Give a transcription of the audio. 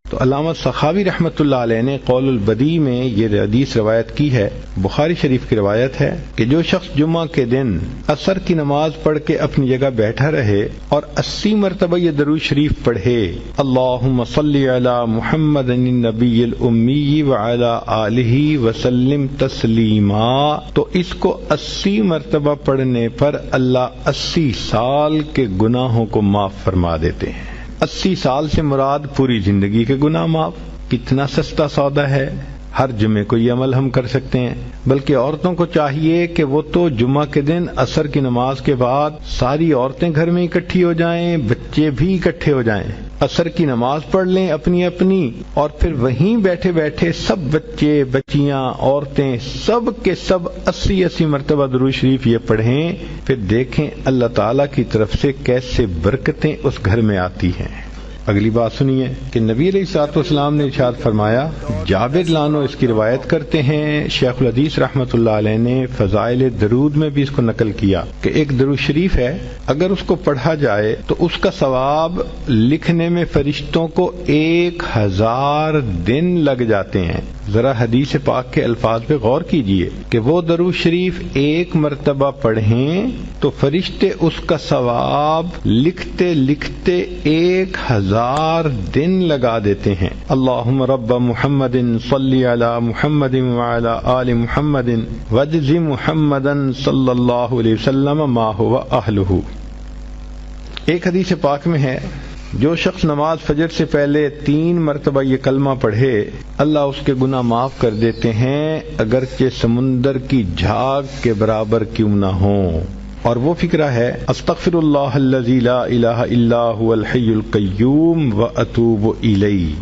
تو علامہ سخاوی رحمۃ اللہ علیہ نے قول البدی میں یہ حدیث روایت کی ہے، بخاری شریف کی روایت ہے کہ جو شخص جمعہ کے دن عصر کی نماز پڑھ کے اپنی جگہ بیٹھا رہے اور 80 مرتبہ یہ درود شریف پڑھے، اللہم صلی علی محمد النبی الامی وعلی آلہ وسلم تسلیما، تو اس کو 80 مرتبہ پڑھنے پر اللہ 80 سال کے گناہوں کو معاف فرما دیتے ہیں۔ 80 سال سے مراد پوری زندگی کے گناہ معاف۔ کتنا سستا سودا ہے، ہر جمعے کو یہ عمل ہم کر سکتے ہیں۔ بلکہ عورتوں کو چاہیے کہ وہ تو جمعہ کے دن عصر کی نماز کے بعد ساری عورتیں گھر میں اکٹھی ہو جائیں، بچے بھی اکٹھے ہو جائیں، عصر کی نماز پڑھ لیں اپنی اپنی، اور پھر وہیں بیٹھے بیٹھے سب بچے بچیاں عورتیں سب کے سب 80 مرتبہ درود شریف یہ پڑھیں، پھر دیکھیں اللہ تعالیٰ کی طرف سے کیسے برکتیں اس گھر میں آتی ہیں۔ اگلی بات سنیے کہ نبی علیہ الصلوۃ والسلام نے ارشاد فرمایا، جابر لانو اس کی روایت کرتے ہیں، شیخ الحدیث رحمۃ اللہ علیہ نے فضائل درود میں بھی اس کو نقل کیا کہ ایک درود شریف ہے، اگر اس کو پڑھا جائے تو اس کا ثواب لکھنے میں فرشتوں کو 1000 دن لگ جاتے ہیں۔ ذرا حدیث پاک کے الفاظ پہ غور کیجئے کہ وہ درود شریف ایک مرتبہ پڑھیں تو فرشتے اس کا ثواب لکھتے لکھتے 1000 دن لگا دیتے ہیں۔ اللہم رب محمد صلی علی محمد وعلی آل محمد واجز محمدا صلی اللہ علیہ وسلم ما هو اہلہ۔ ایک حدیث پاک میں ہے، جو شخص نماز فجر سے پہلے 3 مرتبہ یہ کلمہ پڑھے اللہ اس کے گناہ معاف کر دیتے ہیں، اگرچہ سمندر کی جھاگ کے برابر کیوں نہ ہوں۔ اور وہ فقرہ ہے، استغفر اللہ الذی لا الہ الا هو الحی القیوم واتوب الیہ۔